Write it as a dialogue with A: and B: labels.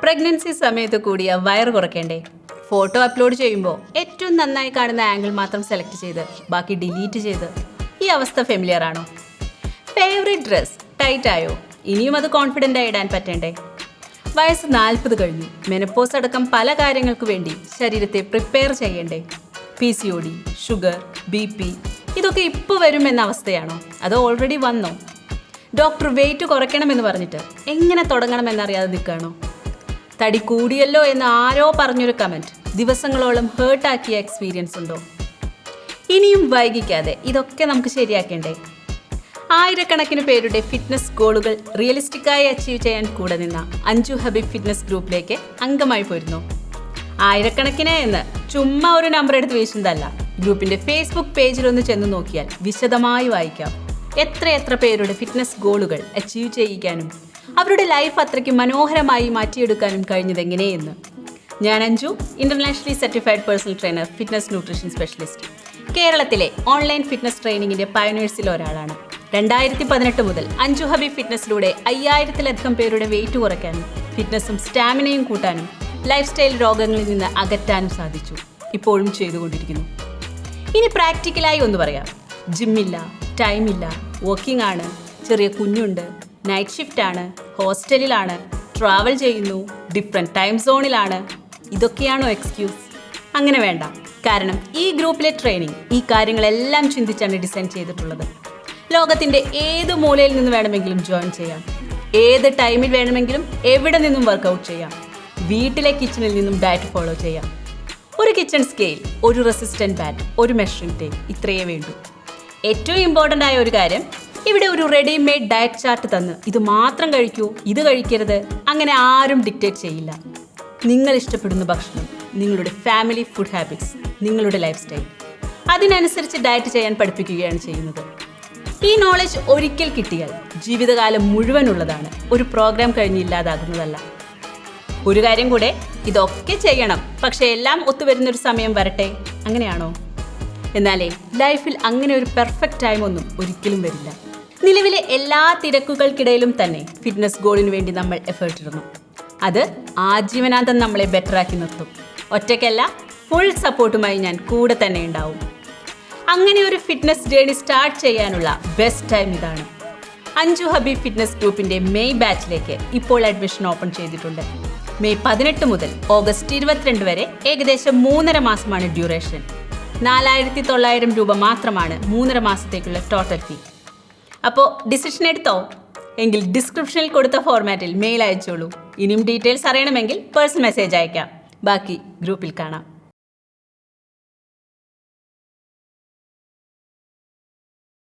A: Pregnancy സമയത്ത് കൂടിയ വയറ് കുറയ്ക്കേണ്ടേ? ഫോട്ടോ അപ്ലോഡ് ചെയ്യുമ്പോൾ ഏറ്റവും നന്നായി കാണുന്ന ആംഗിൾ മാത്രം സെലക്ട് ചെയ്ത് ബാക്കി ഡിലീറ്റ് ചെയ്ത് ഈ അവസ്ഥ ഫെമിലിയർ ആണോ? ഫേവറേറ്റ് ഡ്രസ് ടൈറ്റ് ആയോ? ഇനിയും അത് കോൺഫിഡൻ്റ് ആയി ഇടാൻ പറ്റണ്ടേ? വയസ്സ് 40 കഴിഞ്ഞു. മെനപ്പോസ് അടക്കം പല കാര്യങ്ങൾക്ക് വേണ്ടി ശരീരത്തെ പ്രിപ്പയർ ചെയ്യണ്ടേ? PCOD, ഷുഗർ, BP ഇതൊക്കെ ഇപ്പോൾ വരുമെന്ന അവസ്ഥയാണോ? അതോ ഓൾറെഡി വന്നോ? ഡോക്ടർ വെയിറ്റ് കുറയ്ക്കണമെന്ന് പറഞ്ഞിട്ട് എങ്ങനെ തുടങ്ങണമെന്നറിയാതെ നിൽക്കുകയാണോ? തടി കൂടിയല്ലോ എന്ന് ആരോ പറഞ്ഞൊരു കമൻറ്റ് ദിവസങ്ങളോളം ഹേർട്ടാക്കിയ എക്സ്പീരിയൻസ് ഉണ്ടോ? ഇനിയും വൈകിക്കാതെ ഇതൊക്കെ നമുക്ക് ശരിയാക്കേണ്ടേ? ആയിരക്കണക്കിന് പേരുടെ ഫിറ്റ്നസ് ഗോളുകൾ റിയലിസ്റ്റിക്കായി അച്ചീവ് ചെയ്യാൻ കൂടെ നിന്ന അഞ്ജു ഹബീബ് ഫിറ്റ്നസ് ഗ്രൂപ്പിലേക്ക് അംഗമായി പോരുന്നു. ആയിരക്കണക്കിന് എന്ന് ചുമ്മാ ഒരു നമ്പർ എടുത്ത് വീശുന്നതല്ല. ഗ്രൂപ്പിൻ്റെ ഫേസ്ബുക്ക് പേജിലൊന്ന് ചെന്ന് നോക്കിയാൽ വിശദമായി വായിക്കാം എത്ര പേരുടെ ഫിറ്റ്നസ് ഗോളുകൾ അച്ചീവ് ചെയ്യിക്കാനും അവരുടെ ലൈഫ് അത്രയ്ക്ക് മനോഹരമായി മാറ്റിയെടുക്കാനും കഴിഞ്ഞതെങ്ങനെയെന്ന്. ഞാൻ Anju, internationally certified personal trainer, fitness nutrition specialist. കേരളത്തിലെ ഓൺലൈൻ ഫിറ്റ്നസ് ട്രെയിനിങ്ങിൻ്റെ പയനേഴ്സിൽ ഒരാളാണ്. 2018 മുതൽ അഞ്ജു ഹബീബ് ഫിറ്റ്നസ്സിലൂടെ 5000-ലധികം പേരുടെ വെയിറ്റ് കുറയ്ക്കാനും ഫിറ്റ്നസും സ്റ്റാമിനയും കൂട്ടാനും ലൈഫ് സ്റ്റൈൽ രോഗങ്ങളിൽ നിന്ന് അകറ്റാനും സാധിച്ചു. ഇപ്പോഴും ചെയ്തുകൊണ്ടിരിക്കുന്നു. ഇനി പ്രാക്ടിക്കലായി ഒന്ന് പറയാം. ജിമ്മില്ല, ടൈമില്ല, വർക്കിംഗ് ആണ്, ചെറിയ കുഞ്ഞുണ്ട്, നൈറ്റ് ഷിഫ്റ്റ് ആണ്, ഹോസ്റ്റലിലാണ്, ട്രാവൽ ചെയ്യുന്നു, ഡിഫറെൻറ്റ് ടൈം സോണിലാണ്. ഇതൊക്കെയാണോ എക്സ്ക്യൂസ്? അങ്ങനെ വേണ്ട. കാരണം ഈ ഗ്രൂപ്പിലെ ട്രെയിനിങ് ഈ കാര്യങ്ങളെല്ലാം ചിന്തിച്ചാണ് ഡിസൈൻ ചെയ്തിട്ടുള്ളത്. ലോകത്തിൻ്റെ ഏത് മൂലയിൽ നിന്ന് വേണമെങ്കിലും ജോയിൻ ചെയ്യാം. ഏത് ടൈമിൽ വേണമെങ്കിലും എവിടെ നിന്നും വർക്കൗട്ട് ചെയ്യാം. വീട്ടിലെ കിച്ചണിൽ നിന്നും ഡയറ്റ് ഫോളോ ചെയ്യാം. ഒരു കിച്ചൺ സ്കെയിൽ, ഒരു റെസിസ്റ്റൻറ്റ് ബാറ്റ്, ഒരു മെഷറിംഗ് ടേപ്പ്, ഇത്രയേ വേണ്ടൂ. ഏറ്റവും ഇമ്പോർട്ടൻ്റ് ആയ ഒരു കാര്യം, ഇവിടെ ഒരു റെഡിമെയ്ഡ് ഡയറ്റ് ചാർട്ട് തന്ന് ഇത് മാത്രം കഴിക്കൂ, ഇത് കഴിക്കരുത്, അങ്ങനെ ആരും ഡിക്റ്റേറ്റ് ചെയ്യില്ല. നിങ്ങൾ ഇഷ്ടപ്പെടുന്ന ഭക്ഷണം, നിങ്ങളുടെ ഫാമിലി ഫുഡ് ഹാബിറ്റ്സ്, നിങ്ങളുടെ ലൈഫ് സ്റ്റൈൽ, അതിനനുസരിച്ച് ഡയറ്റ് ചെയ്യാൻ പഠിപ്പിക്കുകയാണ് ചെയ്യുന്നത്. ഈ നോളജ് ഒരിക്കൽ കിട്ടിയാൽ ജീവിതകാലം മുഴുവനുള്ളതാണ്. ഒരു പ്രോഗ്രാം കഴിഞ്ഞ് ഇല്ലാതാകുന്നതല്ല. ഒരു കാര്യം കൂടെ, ഇതൊക്കെ ചെയ്യണം, പക്ഷേ എല്ലാം ഒത്തുവരുന്നൊരു സമയം വരട്ടെ, അങ്ങനെയാണോ? എന്നാലേ ലൈഫിൽ അങ്ങനെ ഒരു പെർഫെക്റ്റ് ടൈമൊന്നും ഒരിക്കലും വരില്ല. നിലവിലെ എല്ലാ തിരക്കുകൾക്കിടയിലും തന്നെ ഫിറ്റ്നസ് ഗോളിന് വേണ്ടി നമ്മൾ എഫേർട്ട് ഇടുന്നു. അത് ആജീവനാന്തം നമ്മളെ ബെറ്ററാക്കി നിർത്തും. ഒറ്റയ്ക്കല്ല, ഫുൾ സപ്പോർട്ടുമായി ഞാൻ കൂടെ തന്നെ ഉണ്ടാവും. അങ്ങനെ ഒരു ഫിറ്റ്നസ് ജേർണി സ്റ്റാർട്ട് ചെയ്യാനുള്ള ബെസ്റ്റ് ടൈം ഇതാണ്. അഞ്ജു ഹബീബ് ഫിറ്റ്നസ് ഗ്രൂപ്പിൻ്റെ മെയ് ബാച്ചിലേക്ക് ഇപ്പോൾ അഡ്മിഷൻ ഓപ്പൺ ചെയ്തിട്ടുണ്ട്. മെയ് 18 മുതൽ ഓഗസ്റ്റ് 22 വരെ ഏകദേശം 3.5 മാസമാണ് ഡ്യൂറേഷൻ. 4900 രൂപ മാത്രമാണ് 3.5 മാസത്തേക്കുള്ള ടോട്ടൽ ഫീ. അപ്പോൾ ഡിസിഷൻ എടുത്തോ? എങ്കിൽ ഡിസ്ക്രിപ്ഷനിൽ കൊടുത്ത ഫോർമാറ്റിൽ മെയിൽ അയച്ചോളൂ. ഇനിയും ഡീറ്റെയിൽസ് അറിയണമെങ്കിൽ പേഴ്സണൽ മെസ്സേജ് അയക്കാം. ബാക്കി ഗ്രൂപ്പിൽ കാണാം.